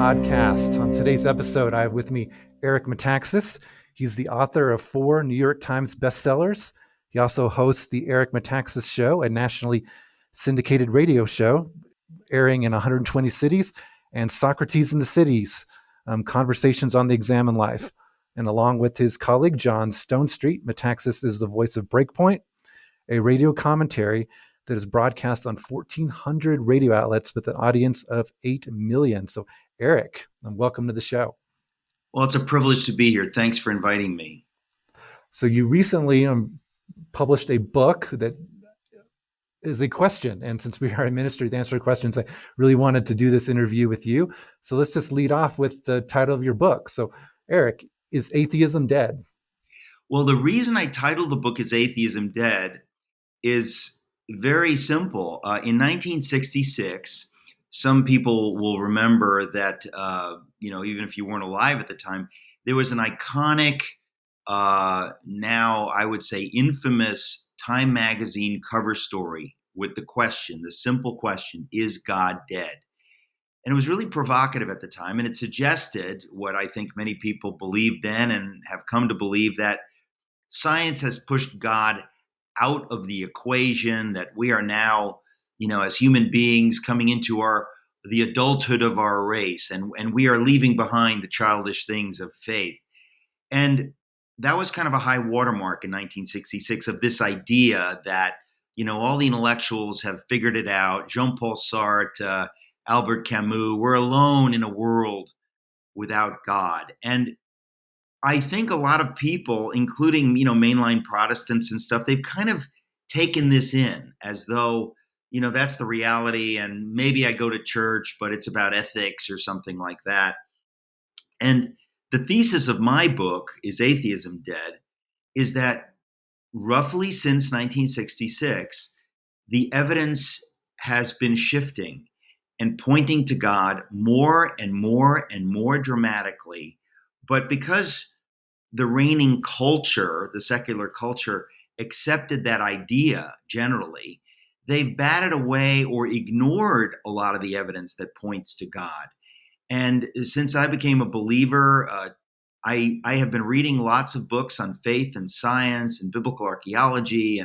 podcast. On today's episode, I have with me Eric Metaxas. He's the author of 4 New York Times bestsellers. He also hosts the Eric Metaxas Show, a nationally syndicated radio show airing in 120 cities, and Socrates in the Cities, Conversations on the Exam in Life. And along with his colleague, John Stonestreet, Metaxas is the voice of Breakpoint, a radio commentary that is broadcast on 1,400 radio outlets with an audience of 8 million. So, Eric, welcome to the show. Well, it's a privilege to be here. Thanks for inviting me. So you recently published a book that is a question. And since we are a ministry to answer questions, I really wanted to do this interview with you. So let's just lead off with the title of your book. So, Eric, is atheism dead? Well, the reason I titled the book Is Atheism Dead is very simple. In 1966, some people will remember that, even if you weren't alive at the time, there was an iconic, now I would say infamous Time magazine cover story with the simple question, is God dead? And it was really provocative at the time. And it suggested what I think many people believed then and have come to believe, that science has pushed God out of the equation, that we are now, as human beings coming into the adulthood of our race, and we are leaving behind the childish things of faith. And that was kind of a high watermark in 1966 of this idea that, all the intellectuals have figured it out. Jean-Paul Sartre, Albert Camus, we're alone in a world without God. And I think a lot of people, including, mainline Protestants and stuff, they've kind of taken this in as though, that's the reality. And maybe I go to church, but it's about ethics or something like that. And the thesis of my book, Is Atheism Dead?, is that roughly since 1966, the evidence has been shifting and pointing to God more and more and more dramatically. But because the reigning culture, the secular culture, accepted that idea generally, they've batted away or ignored a lot of the evidence that points to God. And since I became a believer, I have been reading lots of books on faith and science and biblical archaeology.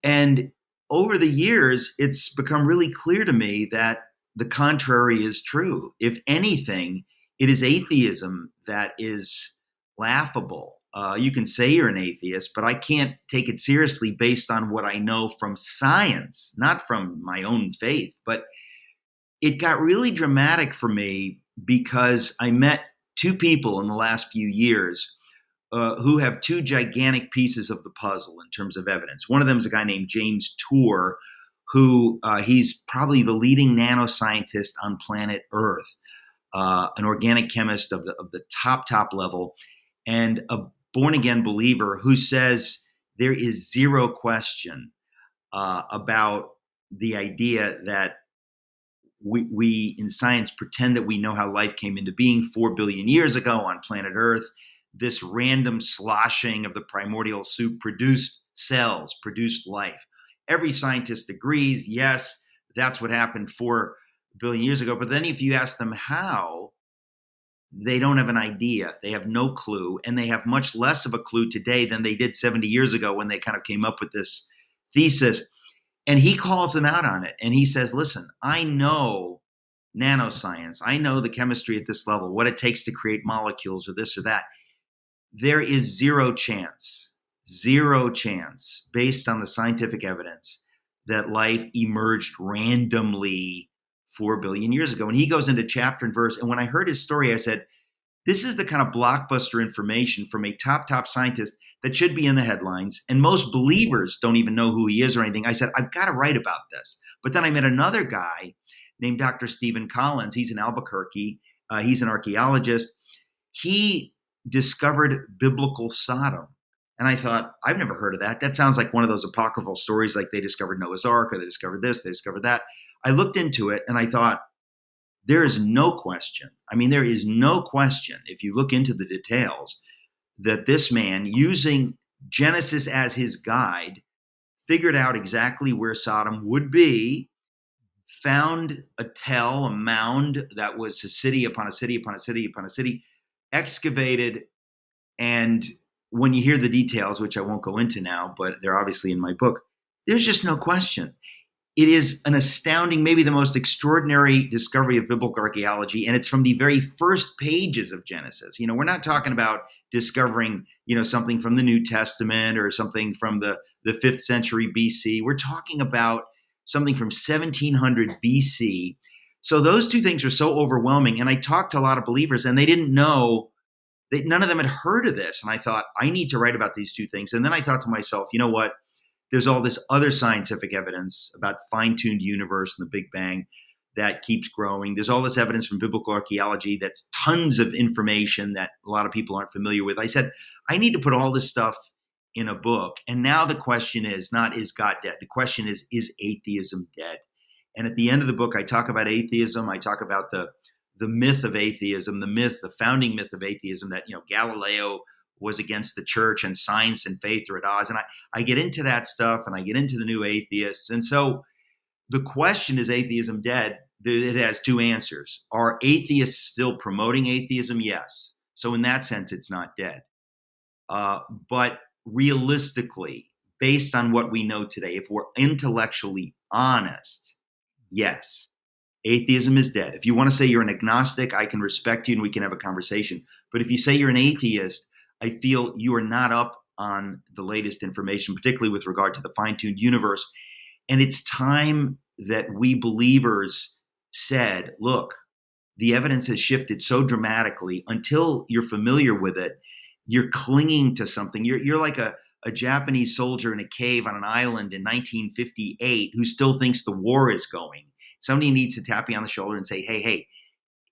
And over the years, it's become really clear to me that the contrary is true. If anything, it is atheism that is laughable. You can say you're an atheist, but I can't take it seriously based on what I know from science, not from my own faith. But it got really dramatic for me because I met 2 people in the last few years who have 2 gigantic pieces of the puzzle in terms of evidence. One of them is a guy named James Tour, who he's probably the leading nanoscientist on planet Earth, an organic chemist of the top level, and a born-again believer who says there is zero question about the idea that we in science pretend that we know how life came into being 4 billion years ago on planet Earth. This random sloshing of the primordial soup produced cells, produced life. Every scientist agrees, yes, that's what happened 4 billion years ago. But then if you ask them how, they don't have an idea. They have no clue. And they have much less of a clue today than they did 70 years ago when they kind of came up with this thesis. And he calls them out on it. And he says, listen, I know nanoscience. I know the chemistry at this level, what it takes to create molecules or this or that. There is zero chance based on the scientific evidence that life emerged randomly 4 billion years ago. And he goes into chapter and verse. And when I heard his story, I said, this is the kind of blockbuster information from a top scientist that should be in the headlines. And most believers don't even know who he is or anything. I said, I've got to write about this. But then I met another guy named Dr. Stephen Collins. He's in Albuquerque. He's an archaeologist. He discovered biblical Sodom. And I thought, I've never heard of that. That sounds like one of those apocryphal stories, like they discovered Noah's Ark, or they discovered this, they discovered that. I looked into it and I thought, there is no question. I mean, there is no question, if you look into the details, that this man, using Genesis as his guide, figured out exactly where Sodom would be, found a mound that was a city upon a city upon a city upon a city, excavated. And when you hear the details, which I won't go into now, but they're obviously in my book, there's just no question. It is an astounding, maybe the most extraordinary discovery of biblical archaeology, and it's from the very first pages of Genesis. We're not talking about discovering, something from the New Testament or something from the 5th century BC. We're talking about something from 1700 BC. So those two things are so overwhelming. And I talked to a lot of believers, and they didn't know, none of them had heard of this. And I thought, I need to write about these two things. And then I thought to myself, you know what? There's all this other scientific evidence about fine-tuned universe and the Big Bang that keeps growing. There's all this evidence from biblical archaeology that's tons of information that a lot of people aren't familiar with. I said, I need to put all this stuff in a book. And now the question is not, is God dead? The question is atheism dead? And at the end of the book, I talk about atheism. I talk about the myth of atheism, the founding myth of atheism, that, Galileo was against the church and science and faith are at odds. And I get into that stuff, and I get into the new atheists. And so the question, is atheism dead? It has two answers. Are atheists still promoting atheism? Yes. So in that sense, it's not dead. But realistically, based on what we know today, if we're intellectually honest, yes, atheism is dead. If you want to say you're an agnostic, I can respect you and we can have a conversation. But if you say you're an atheist, I feel you are not up on the latest information, particularly with regard to the fine-tuned universe. And it's time that we believers said, look, the evidence has shifted so dramatically. Until you're familiar with it, you're clinging to something. You're like a Japanese soldier in a cave on an island in 1958 who still thinks the war is going. Somebody needs to tap you on the shoulder and say, hey,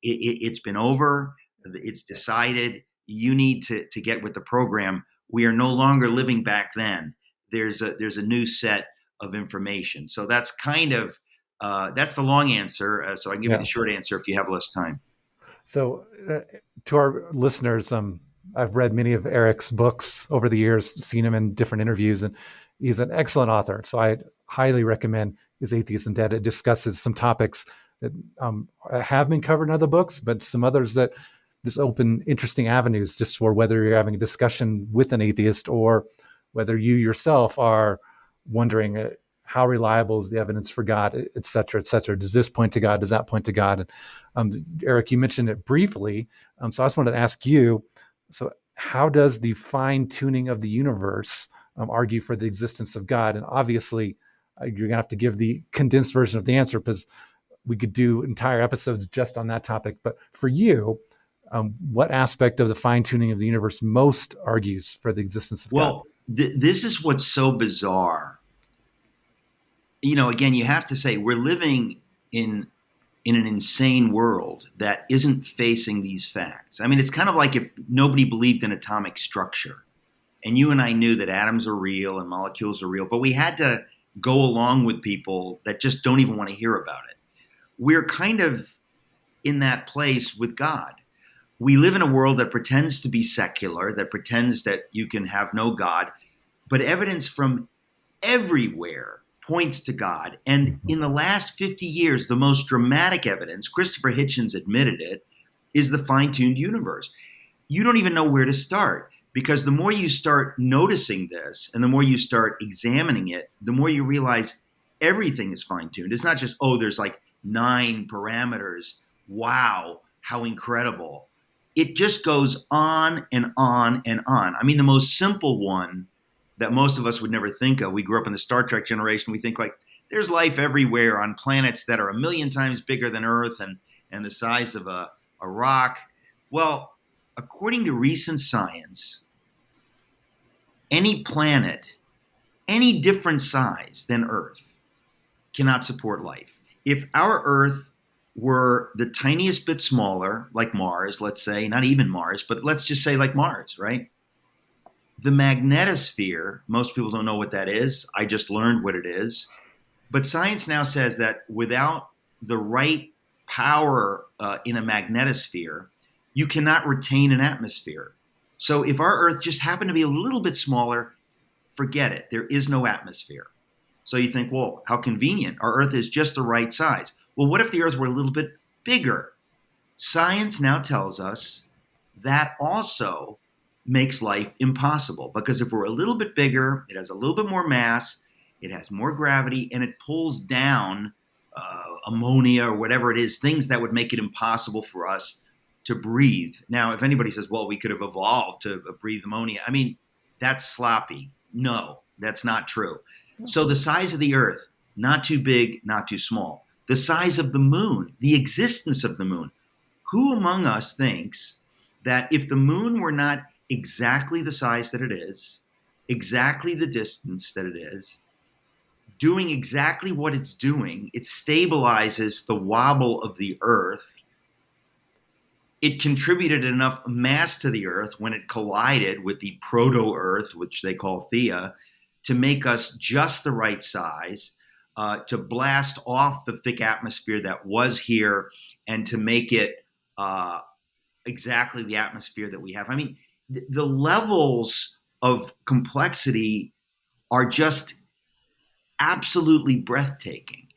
it's been over. It's decided. You need to get with the program. We are no longer living back then. There's a new set of information. So that's kind of that's the long answer. So I can give you the short answer if you have less time. So to our listeners, I've read many of Eric's books over the years, seen him in different interviews, and he's an excellent author. So I highly recommend Is Atheism Dead? It discusses some topics that have been covered in other books, but some others that just open interesting avenues just for whether you're having a discussion with an atheist or whether you yourself are wondering how reliable is the evidence for God, et cetera, et cetera. Does this point to God? Does that point to God? And Eric, you mentioned it briefly. So I just wanted to ask you, so how does the fine tuning of the universe argue for the existence of God? And obviously you're going to have to give the condensed version of the answer because we could do entire episodes just on that topic. But for you, what aspect of the fine-tuning of the universe most argues for the existence of God? Well, this is what's so bizarre. Again, you have to say we're living in an insane world that isn't facing these facts. I mean, it's kind of like if nobody believed in atomic structure and you and I knew that atoms are real and molecules are real, but we had to go along with people that just don't even want to hear about it. We're kind of in that place with God. We live in a world that pretends to be secular, that pretends that you can have no God, but evidence from everywhere points to God. And in the last 50 years, the most dramatic evidence, Christopher Hitchens admitted it, is the fine-tuned universe. You don't even know where to start because the more you start noticing this and the more you start examining it, the more you realize everything is fine-tuned. It's not just, there's like 9 parameters. Wow, how incredible. It just goes on and on and on. I mean, the most simple one that most of us would never think of, we grew up in the Star Trek generation, we think like there's life everywhere on planets that are 1 million times bigger than Earth and the size of a rock. Well, according to recent science, any planet, any different size than Earth cannot support life. If our Earth were the tiniest bit smaller, like Mars, let's say, not even Mars, but let's just say like Mars, right? The magnetosphere, most people don't know what that is. I just learned what it is. But science now says that without the right power in a magnetosphere, you cannot retain an atmosphere. So if our Earth just happened to be a little bit smaller, forget it. There is no atmosphere. So you think, well, how convenient. Our Earth is just the right size. Well, what if the Earth were a little bit bigger? Science now tells us that also makes life impossible, because if we're a little bit bigger, it has a little bit more mass, it has more gravity, and it pulls down ammonia or whatever it is, things that would make it impossible for us to breathe. Now, if anybody says, well, we could have evolved to breathe ammonia, I mean, that's sloppy. No, that's not true. So the size of the Earth, not too big, not too small. The size of the moon, the existence of the moon. Who among us thinks that if the moon were not exactly the size that it is, exactly the distance that it is, doing exactly what it's doing, it stabilizes the wobble of the Earth. It contributed enough mass to the Earth when it collided with the proto-Earth, which they call Theia, to make us just the right size, to blast off the thick atmosphere that was here, and to make it exactly the atmosphere that we have. I mean, the levels of complexity are just absolutely breathtaking.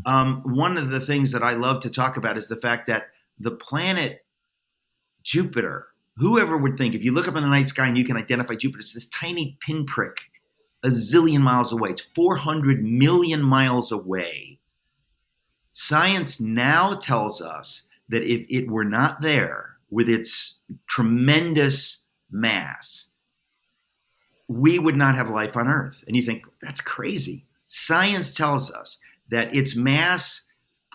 One of the things that I love to talk about is the fact that the planet Jupiter, whoever would think, if you look up in the night sky and you can identify Jupiter, it's this tiny pinprick a zillion miles away. It's 400 million miles away. Science now tells us that if it were not there with its tremendous mass, we would not have life on Earth. And you think, that's crazy. Science tells us that its mass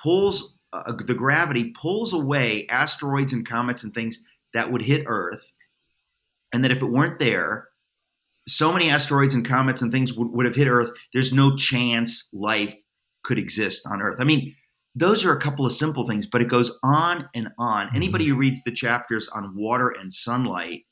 pulls, the gravity pulls away asteroids and comets and things that would hit Earth. And that if it weren't there, so many asteroids and comets and things would have hit Earth, there's no chance life could exist on Earth. I mean, those are a couple of simple things, but it goes on and on. Anybody who reads the chapters on water and sunlight,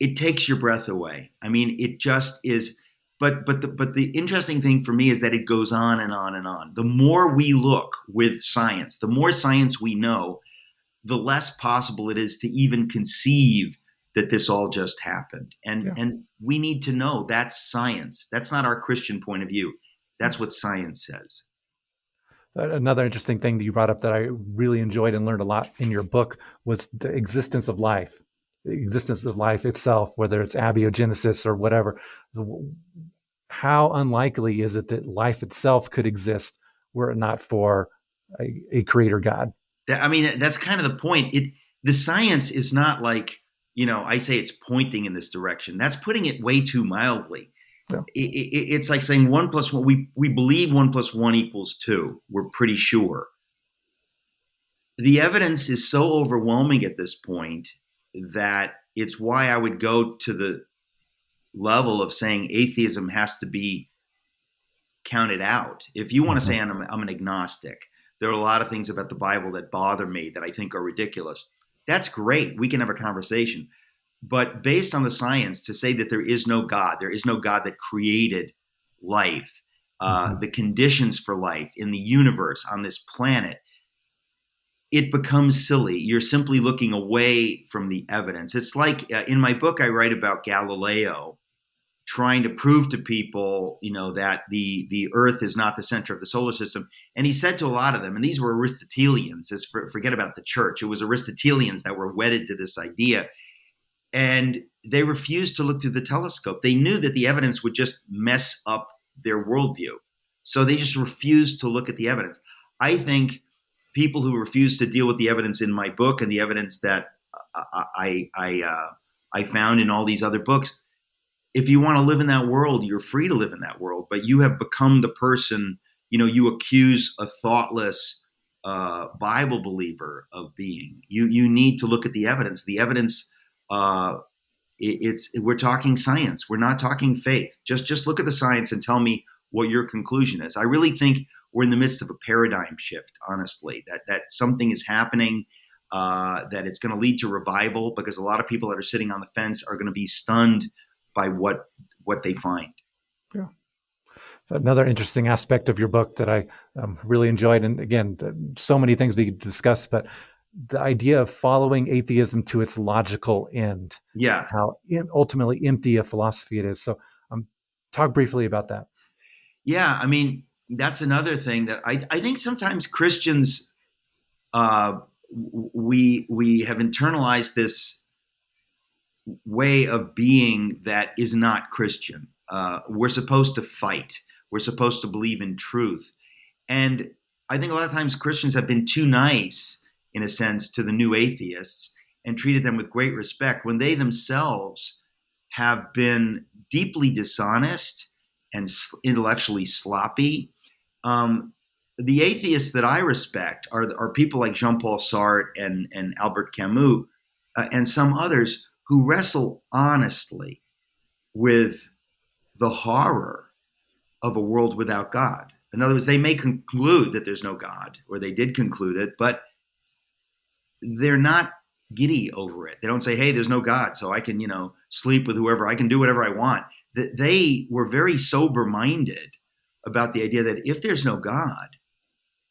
it takes your breath away. I mean, it just is. But the interesting thing for me is that it goes on and on and on. The more we look with science, the more science we know, the less possible it is to even conceive that this all just happened. And we need to know that's science. That's not our Christian point of view. That's what science says. Another interesting thing that you brought up that I really enjoyed and learned a lot in your book was the existence of life, the existence of life itself, whether it's abiogenesis or whatever. How unlikely is it that life itself could exist were it not for a creator God? I mean, that's kind of the point. The science is not like, I say it's pointing in this direction. That's putting it way too mildly. Yeah. It's like saying 1 + 1. We believe 1 + 1 = 2. We're pretty sure. The evidence is so overwhelming at this point that it's why I would go to the level of saying atheism has to be counted out. If you want to say I'm an agnostic, there are a lot of things about the Bible that bother me that I think are ridiculous. That's great. We can have a conversation. But based on the science, to say that there is no God that created life, the conditions for life in the universe, on this planet, it becomes silly. You're simply looking away from the evidence. It's like in my book, I write about Galileo trying to prove to people, that the Earth is not the center of the solar system. And he said to a lot of them, and these were Aristotelians, forget about the church. It was Aristotelians that were wedded to this idea. And they refused to look through the telescope. They knew that the evidence would just mess up their worldview. So they just refused to look at the evidence. I think people who refuse to deal with the evidence in my book and the evidence that I found in all these other books, if you want to live in that world, you're free to live in that world. But you have become the person, you accuse a thoughtless Bible believer of being. You need to look at the evidence. The evidence, we're talking science. We're not talking faith. Just look at the science and tell me what your conclusion is. I really think we're in the midst of a paradigm shift, honestly, that something is happening, that it's going to lead to revival, because a lot of people that are sitting on the fence are going to be stunned by what they find. Yeah. So another interesting aspect of your book that I really enjoyed, and again, so many things we could discuss, but the idea of following atheism to its logical end. Yeah. How ultimately empty a philosophy it is. So talk briefly about that. Yeah, I mean, that's another thing that I think sometimes Christians, uh, we have internalized this way of being that is not Christian. We're supposed to fight. We're supposed to believe in truth. And I think a lot of times Christians have been too nice, in a sense, to the new atheists and treated them with great respect when they themselves have been deeply dishonest and intellectually sloppy. Um, the atheists that I respect are people like Jean-Paul Sartre and Albert Camus and some others who wrestle honestly with the horror of a world without God. In other words, they may conclude that there's no God, or they did conclude it, but they're not giddy over it. They don't say, hey, there's no God, so I can, sleep with whoever, I can do whatever I want. They were very sober minded about the idea that if there's no God,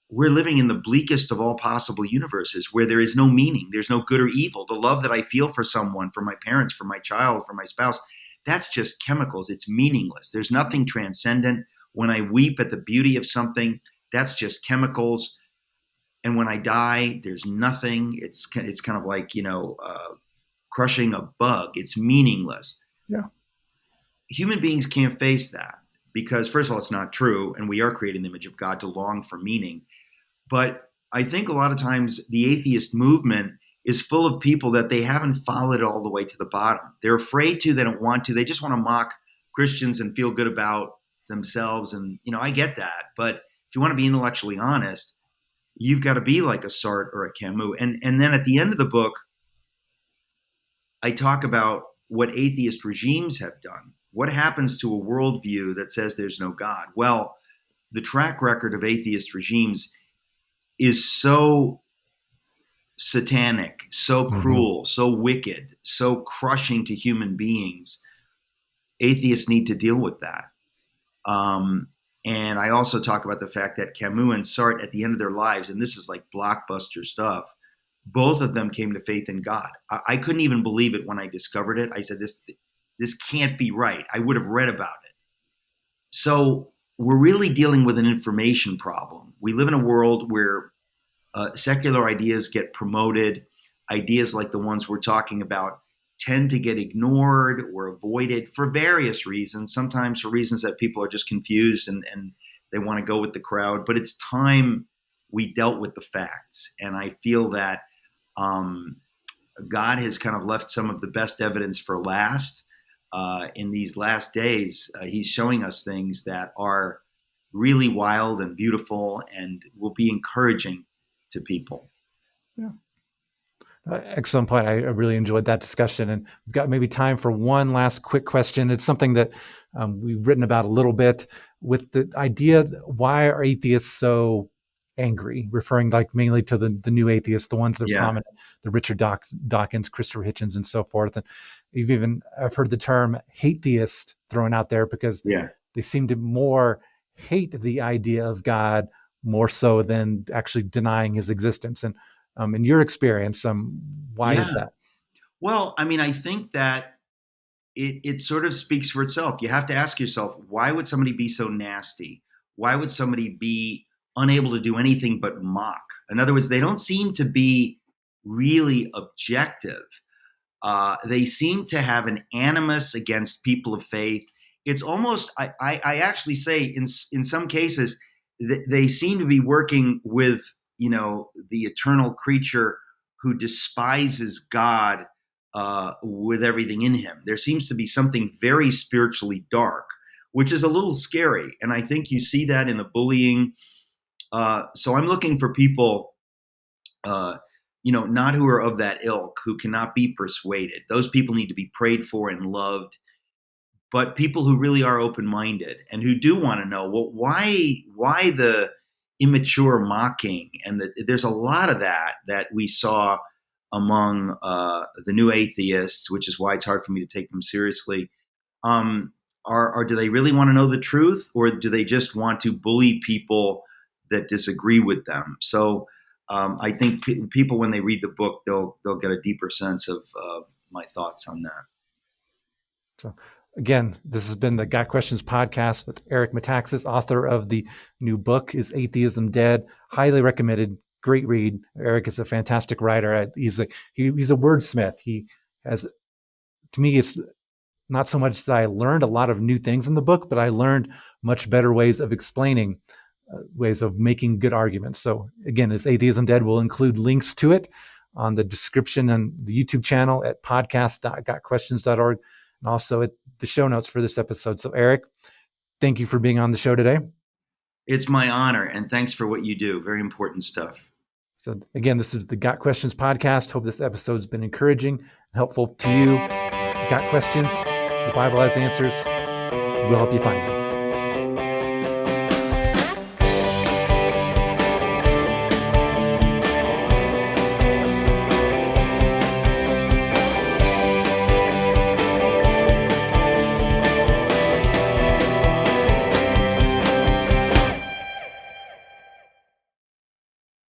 we're living in the bleakest of all possible universes where there is no meaning, there's no good or evil. The love that I feel for someone, for my parents, for my child, for my spouse, that's just chemicals. It's meaningless. There's nothing transcendent. When I weep at the beauty of something, that's just chemicals. And when I die, there's nothing. It's kind of like crushing a bug. It's meaningless. Yeah. Human beings can't face that because, first of all, it's not true, and we are created in the image of God to long for meaning. But I think a lot of times the atheist movement is full of people that they haven't followed all the way to the bottom. They're afraid to, they don't want to. They just want to mock Christians and feel good about themselves. And, I get that. But if you want to be intellectually honest, you've got to be like a Sartre or a Camus. And then at the end of the book, I talk about what atheist regimes have done. What happens to a worldview that says there's no God? Well, the track record of atheist regimes is so satanic, so cruel, so wicked, so crushing to human beings. Atheists need to deal with that. And I also talk about the fact that Camus and Sartre, at the end of their lives, and this is like blockbuster stuff, both of them came to faith in God. I couldn't even believe it when I discovered it. I said, this can't be right. I would have read about it. So we're really dealing with an information problem. We live in a world where secular ideas get promoted. Ideas like the ones we're talking about tend to get ignored or avoided for various reasons, sometimes for reasons that people are just confused and they want to go with the crowd. But it's time we dealt with the facts. And I feel that God has kind of left some of the best evidence for last. In these last days, he's showing us things that are really wild and beautiful and will be encouraging to people. Yeah. Excellent point. I really enjoyed that discussion. And we've got maybe time for one last quick question. It's something that we've written about a little bit with the idea, why are atheists so angry? Referring like mainly to the new atheists, the ones that are prominent, the Richard Dawkins, Christopher Hitchens, and so forth. And I've heard the term hate theist thrown out there because they seem to more hate the idea of God more so than actually denying his existence. And in your experience, why is that? Well, I mean, I think that it sort of speaks for itself. You have to ask yourself, why would somebody be so nasty? Why would somebody be unable to do anything but mock? In other words, they don't seem to be really objective. They seem to have an animus against people of faith. It's almost, I actually say in some cases, they seem to be working with, the eternal creature who despises God with everything in him. There seems to be something very spiritually dark, which is a little scary. And I think you see that in the bullying. So I'm looking for people, not who are of that ilk, who cannot be persuaded. Those people need to be prayed for and loved. But people who really are open-minded and who do want to know, well, why the immature mocking? And there's a lot of that we saw among the new atheists, which is why it's hard for me to take them seriously. Or do they really want to know the truth, or do they just want to bully people that disagree with them? So I think people, when they read the book, they'll get a deeper sense of my thoughts on that. So Again, this has been the Got Questions podcast with Eric Metaxas, author of the new book, Is Atheism Dead? Highly recommended. Great read. Eric is a fantastic writer. He's a wordsmith. He has, to me, it's not so much that I learned a lot of new things in the book, but I learned much better ways of explaining, ways of making good arguments. So again, Is Atheism Dead? We'll include links to it on the description and the YouTube channel at podcast.gotquestions.org, and also at the show notes for this episode. So Eric, thank you for being on the show today. It's my honor, and thanks for what you do. Very important stuff. So again, this is the Got Questions podcast. Hope this episode's been encouraging and helpful to you. Got questions? The Bible has answers. We'll help you find them.